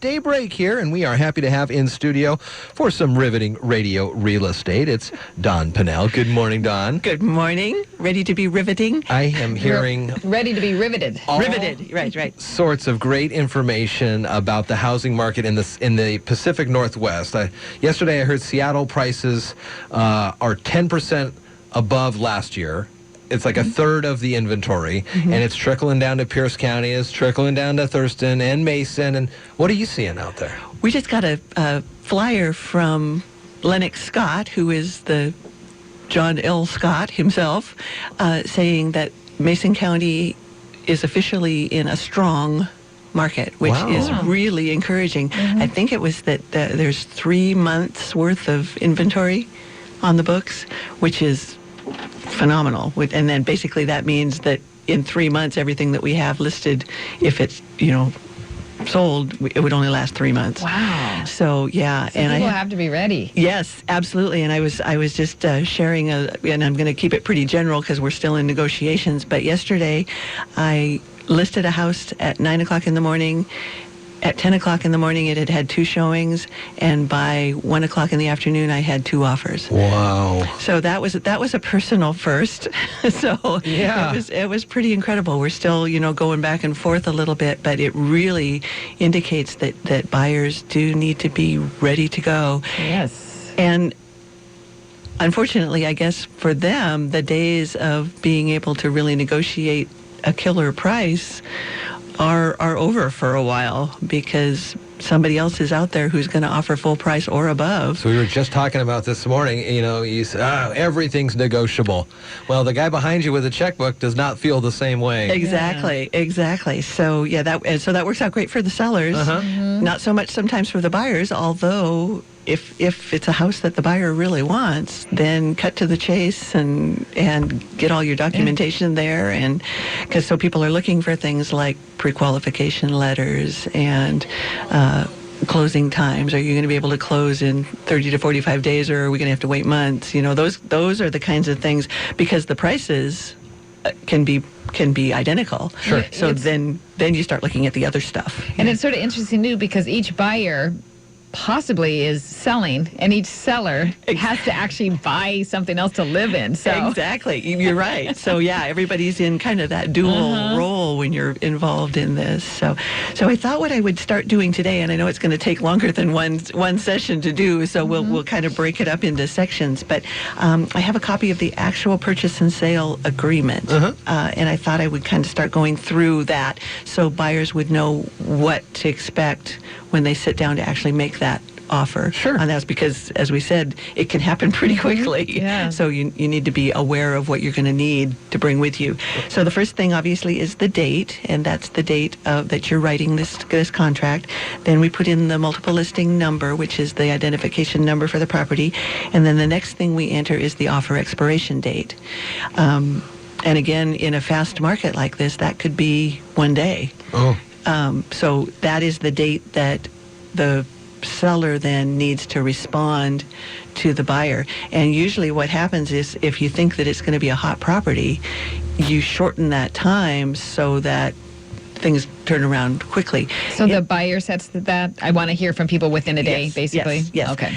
Daybreak here, and we are happy to have in studio for some riveting radio real estate. It's Dawn Pannell. Good morning, Dawn. Good morning. Ready to be riveting? I am hearing ready to be riveted. Riveted, right. Sorts of great information about the housing market in the Pacific Northwest. Yesterday I heard Seattle prices are 10% above last year. It's like a third of the inventory, and it's trickling down to Pierce County, it's trickling down to Thurston and Mason. And what are you seeing out there? We just got a flyer from Lennox Scott, who is the John L. Scott himself, saying that Mason County is officially in a strong market, which is really encouraging. I think it was that there's 3 months worth of inventory on the books, which is phenomenal. And then basically that means that in 3 months, everything that we have listed, if it's, sold, it would only last 3 months. Wow. So, yeah. So and people have to be ready. Yes, absolutely. And I was just sharing, and I'm going to keep it pretty general because we're still in negotiations, but yesterday I listed a house at 9 o'clock in the morning. At 10 o'clock in the morning, it had 2 showings, and by 1 o'clock in the afternoon, I had 2 offers. Wow! So that was a personal first. So yeah, it was pretty incredible. We're still going back and forth a little bit, but it really indicates that buyers do need to be ready to go. Yes. And unfortunately, I guess for them, the days of being able to really negotiate a killer price are over for a while, because somebody else is out there who's going to offer full price or above. So we were just talking about this morning, you said, everything's negotiable. Well, the guy behind you with a checkbook does not feel the same way. Exactly. So yeah, that works out great for the sellers. Not so much sometimes for the buyers, although if it's a house that the buyer really wants, then cut to the chase and get all your documentation there, and because so people are looking for things like pre-qualification letters and closing times. Are you going to be able to close in 30 to 45 days, or are we going to have to wait months? Those are the kinds of things, because the prices can be identical. Sure. So then you start looking at the other stuff. And it's sort of interesting too, because each buyer possibly is selling, and each seller has to actually buy something else to live in. So exactly, you're right. So yeah, everybody's in kind of that dual role when you're involved in this. So I thought what I would start doing today, and I know it's going to take longer than one session to do, so we'll kind of break it up into sections. But I have a copy of the actual purchase and sale agreement, and I thought I would kind of start going through that so buyers would know what to expect when they sit down to actually make that offer. Sure. And that's because, as we said, it can happen pretty quickly. Yeah. So you need to be aware of what you're going to need to bring with you. So the first thing, obviously, is the date, and that's the date that you're writing this contract. Then we put in the multiple listing number, which is the identification number for the property. And then the next thing we enter is the offer expiration date. And again, in a fast market like this, that could be 1 day. So that is the date that the seller then needs to respond to the buyer. And usually what happens is, if you think that it's going to be a hot property, you shorten that time so that things turn around quickly. So the buyer sets that. I want to hear from people within a day, basically? Yes. Okay.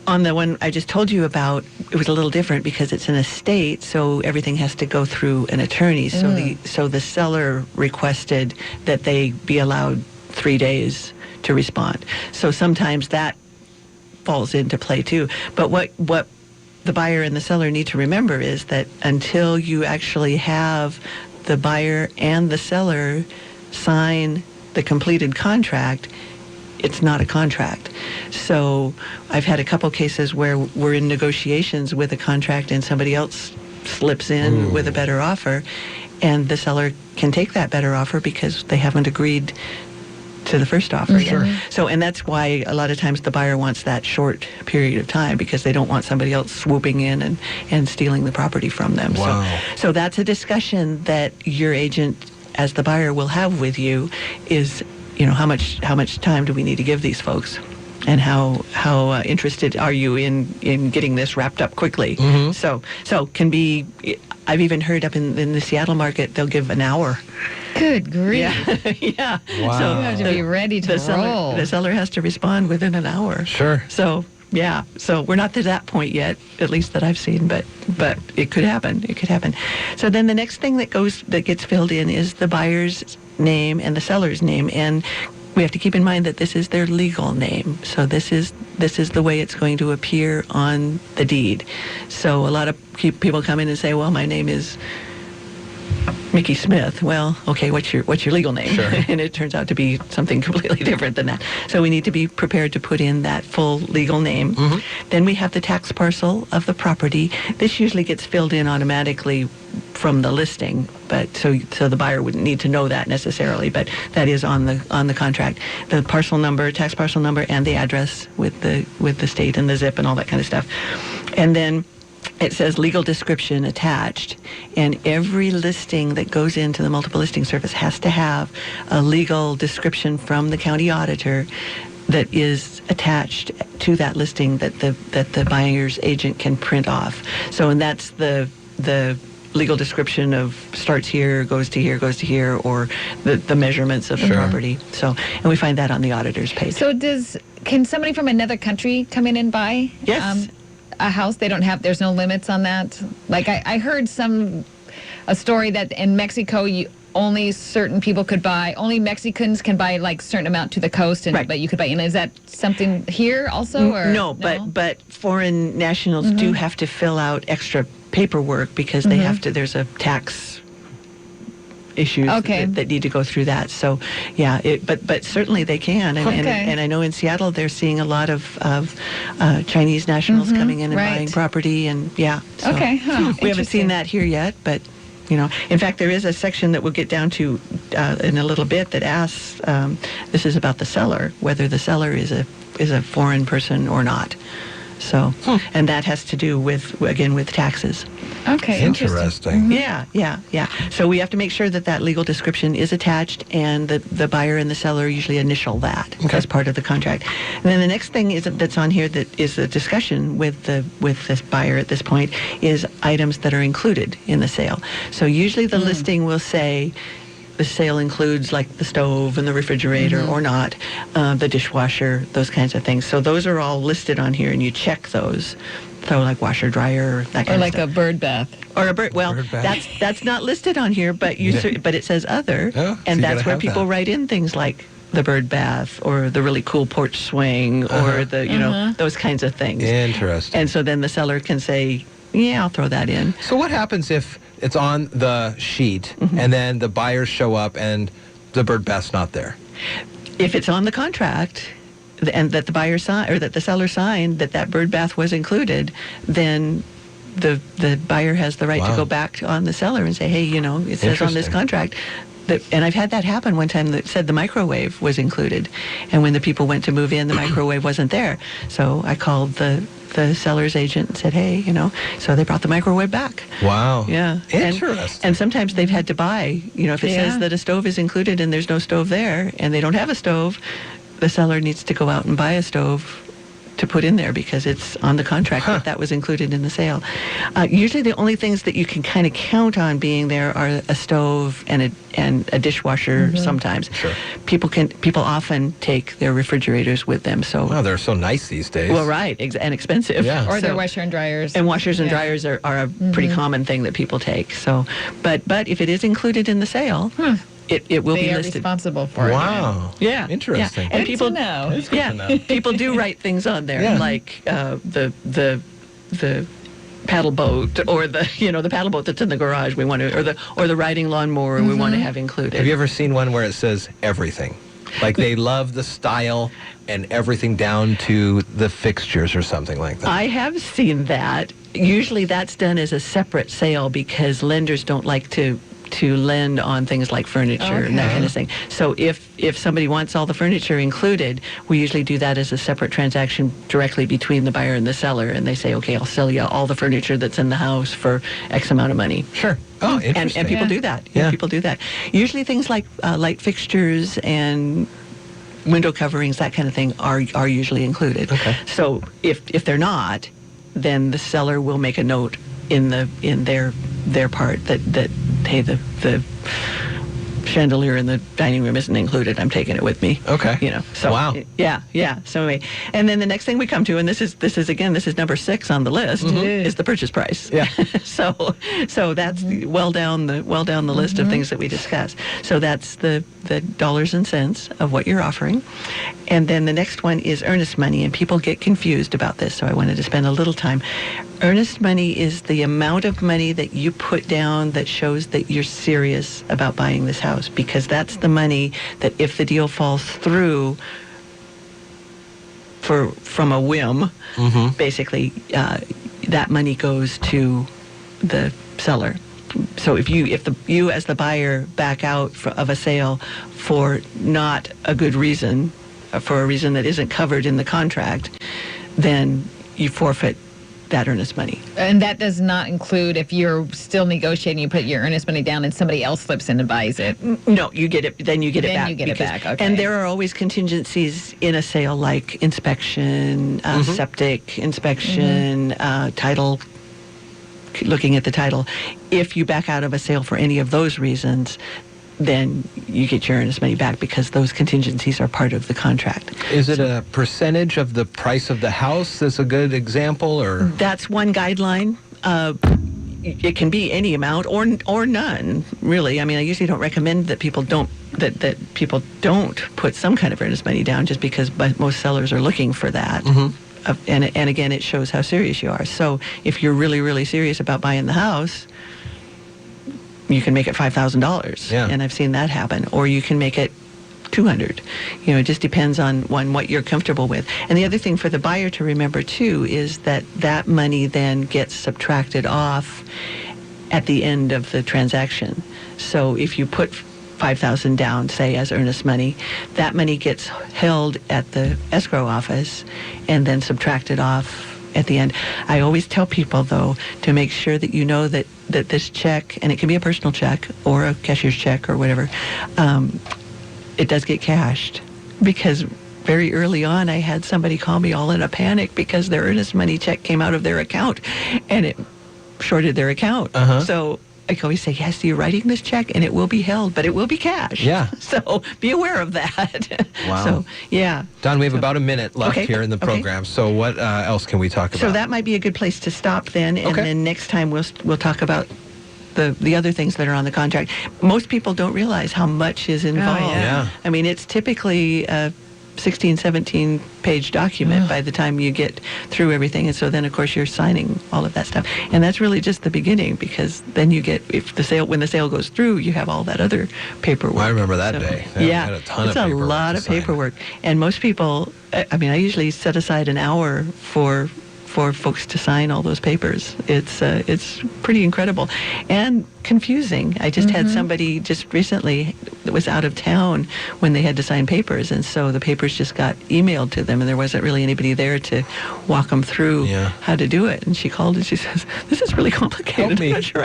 On the one I just told you about, it was a little different because it's an estate, so everything has to go through an attorney. So the seller requested that they be allowed 3 days to respond. So sometimes that falls into play too. But what the buyer and the seller need to remember is that until you actually have the buyer and the seller sign the completed contract, it's not a contract. So I've had a couple cases where we're in negotiations with a contract and somebody else slips in with a better offer, and the seller can take that better offer because they haven't agreed to the first offer. Sure. So, and that's why a lot of times the buyer wants that short period of time, because they don't want somebody else swooping in and stealing the property from them. Wow. So that's a discussion that your agent, as the buyer, will have with you, is how much time do we need to give these folks, and how interested are you in getting this wrapped up quickly? So can be. I've even heard up in the Seattle market, they'll give an hour Good grief. Yeah, yeah. Wow. So You have to be ready to roll. The seller has to respond within an hour. Sure. So yeah, so we're not to that point yet, at least that I've seen, but it could happen. It could happen. So then the next thing that gets filled in is the buyer's name and the seller's name, and we have to keep in mind that this is their legal name. So this is the way it's going to appear on the deed. So a lot of people come in and say, well, my name is Mickey Smith. Well, okay, what's your legal name? Sure. And it turns out to be something completely different than that. So we need to be prepared to put in that full legal name. Mm-hmm. Then we have the tax parcel of the property. This usually gets filled in automatically from the listing, but so the buyer wouldn't need to know that necessarily, but that is on the contract. The parcel number, tax parcel number, and the address with the state and the zip and all that kind of stuff. And then it says legal description attached, and every listing that goes into the multiple listing service has to have a legal description from the county auditor that is attached to that listing that the buyer's agent can print off. So, and that's the legal description of starts here, goes to here, goes to here, or the measurements of the Sure. property. So, and we find that on the auditor's page. So can somebody from another country come in and buy Yes. a house? There's no limits on that? Like I heard a story that in Mexico, only certain people could buy, only Mexicans can buy like certain amount to the coast, and Right. but you could buy, is that something here also? Or No, but foreign nationals do have to fill out extra paperwork because they have to. There's a tax issues Okay. that need to go through that. So, yeah, but certainly they can. And, Okay. and I know in Seattle they're seeing a lot of Chinese nationals coming in and right. buying property, and yeah. So Okay, huh, we haven't interesting. seen that here yet, but. In fact, there is a section that we'll get down to in a little bit that asks, this is about the seller, whether the seller is a foreign person or not. So, and that has to do with taxes. Okay, Interesting. Yeah. So we have to make sure that legal description is attached, and the buyer and the seller usually initial that as part of the contract. And then the next thing that's on here that is a discussion with this buyer at this point is items that are included in the sale. So usually the listing will say the sale includes like the stove and the refrigerator or not, the dishwasher, those kinds of things. So those are all listed on here, and you check those. So like washer, dryer, that kind Or of like stuff. a bird bath. Or a bird. Well, Bird bath. that's not listed on here, but but it says other, Oh, so and you that's gotta where have people that. write in things like the bird bath or the really cool porch swing or the those kinds of things. Interesting. And so then the seller can say, yeah, I'll throw that in. So what happens if it's on the sheet and then the buyers show up and the bird bath's not there? If it's on the contract and that the buyer signed or that the seller signed that bird bath was included, then the buyer has the right to Wow. go back on the seller and say, hey, it says on this Interesting. contract that, and I've had that happen one time that said the microwave was included, and when the people went to move in, the microwave wasn't there. So I called the seller's agent and said, hey, so they brought the microwave back. Wow. Yeah. Interesting. And sometimes they've had to buy, if it Yeah. says that a stove is included and there's no stove there and they don't have a stove, the seller needs to go out and buy a stove to put in there because it's on the contract that was included in the sale. Usually the only things that you can kind of count on being there are a stove and a dishwasher sometimes. Sure. People often take their refrigerators with them. So Wow, they're so nice these days. well, right, and expensive. Yeah. Or their So- washer and dryers. and washers and Yeah. dryers are a pretty common thing that people take. So, but if it is included in the sale, it will They be are listed. responsible for it. Wow. Yeah, Interesting. yeah. And Good people to know. It's good to know. people do write things on there Yeah. like the paddle boat or the paddle boat that's in the garage we want to or the riding lawnmower we want to have included. Have you ever seen one where it says everything? Like they love the style and everything down to the fixtures or something like that. I have seen that. Usually that's done as a separate sale because lenders don't like to lend on things like furniture and that Okay. kind of thing. So if somebody wants all the furniture included, we usually do that as a separate transaction directly between the buyer and the seller, and they say, okay, I'll sell you all the furniture that's in the house for X amount of money. Sure. Oh, interesting. And people Yeah. do that. Yeah. People do that. Usually things like light fixtures and window coverings, that kind of thing, are usually included. Okay. So if they're not, then the seller will make a note in their part that hey, the chandelier in the dining room isn't included. I'm taking it with me. Okay. So Wow. Yeah. So anyway, and then the next thing we come to, and this is number 6 on the list, is the purchase price. Yeah. so that's well down the list of things that we discuss. So that's the dollars and cents of what you're offering. And then the next one is earnest money, and people get confused about this, so I wanted to spend a little time. Earnest money is the amount of money that you put down that shows that you're serious about buying this house, because that's the money that if the deal falls through from a whim, basically that money goes to the seller. So if you as the buyer back out of a sale for not a good reason, for a reason that isn't covered in the contract, then you forfeit that earnest money. And that does not include if you're still negotiating, you put your earnest money down and somebody else slips in and buys it. No, you get it. Then you get it back. You get it back. Okay. And there are always contingencies in a sale, like inspection, septic inspection, title, looking at the title. If you back out of a sale for any of those reasons, then you get your earnest money back, because those contingencies are part of the contract. Is it a percentage of the price of the house that's a good example, or? That's one guideline. It can be any amount or none, really. I mean, I usually don't recommend that people don't put some kind of earnest money down, just because most sellers are looking for that. And again, it shows how serious you are. So if you're really, really serious about buying the house, you can make it $5,000, and I've seen that happen. Or you can make it $200. It just depends on what you're comfortable with. And the other thing for the buyer to remember too is that money then gets subtracted off at the end of the transaction. So if you put $5,000 down, say, as earnest money, that money gets held at the escrow office and then subtracted off at the end. I always tell people, though, to make sure that you know that this check, and it can be a personal check or a cashier's check or whatever, it does get cashed. Because very early on, I had somebody call me all in a panic because their earnest money check came out of their account and it shorted their account. So I can always say, yes, you're writing this check and it will be held, but it will be cashed. Yeah. So be aware of that. Wow. So, yeah. Don, we have about a minute left here in the program. So what else can we talk about? So that might be a good place to stop then. And then next time we'll talk about the other things that are on the contract. Most people don't realize how much is involved. Yeah. I mean, it's typically a 16, 17-page document by the time you get through everything. And so then, of course, you're signing all of that stuff. And that's really just the beginning, because then you get, when the sale goes through, you have all that other paperwork. I remember that day. I had a ton of paperwork. It's a lot of paperwork. And most people, I mean, I usually set aside an hour for folks to sign all those papers. It's pretty incredible and confusing. I just had somebody just recently that was out of town when they had to sign papers, and so the papers just got emailed to them, and there wasn't really anybody there to walk them through how to do it. And she called and she says, "This is really complicated. I'm not sure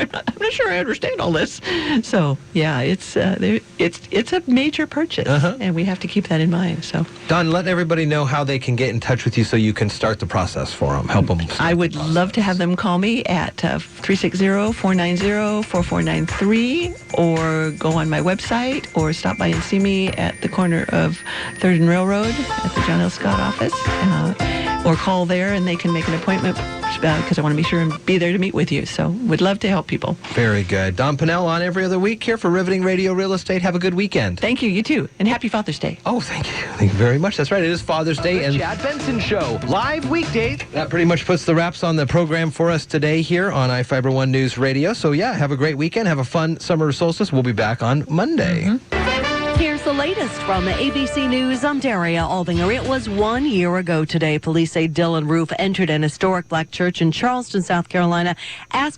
I understand all this." So yeah, it's a major purchase, and we have to keep that in mind. So Dawn, let everybody know how they can get in touch with you so you can start the process for them. Help them. I would love to have them call me at 360-490-4493, or go on my website, or stop by and see me at the corner of 3rd and Railroad at the John L. Scott office, or call there and they can make an appointment, because I want to be sure and be there to meet with you. So would love to help people. Very good. Dawn Pannell on every other week here for Riveting Radio Real Estate. Have a good weekend. Thank you. You too. And happy Father's Day. Oh, thank you. Thank you very much. That's right. It is Father's Day. The Chad Benson Show, live weekdays. That pretty much puts the wraps on the program for us today here on iFiber One News Radio. So yeah, have a great weekend. Have a fun summer solstice. We'll be back on Monday. Here's the latest from the ABC News. I'm Daria Albinger. It was 1 year ago today. Police say Dylan Roof entered an historic black church in Charleston, South Carolina, asking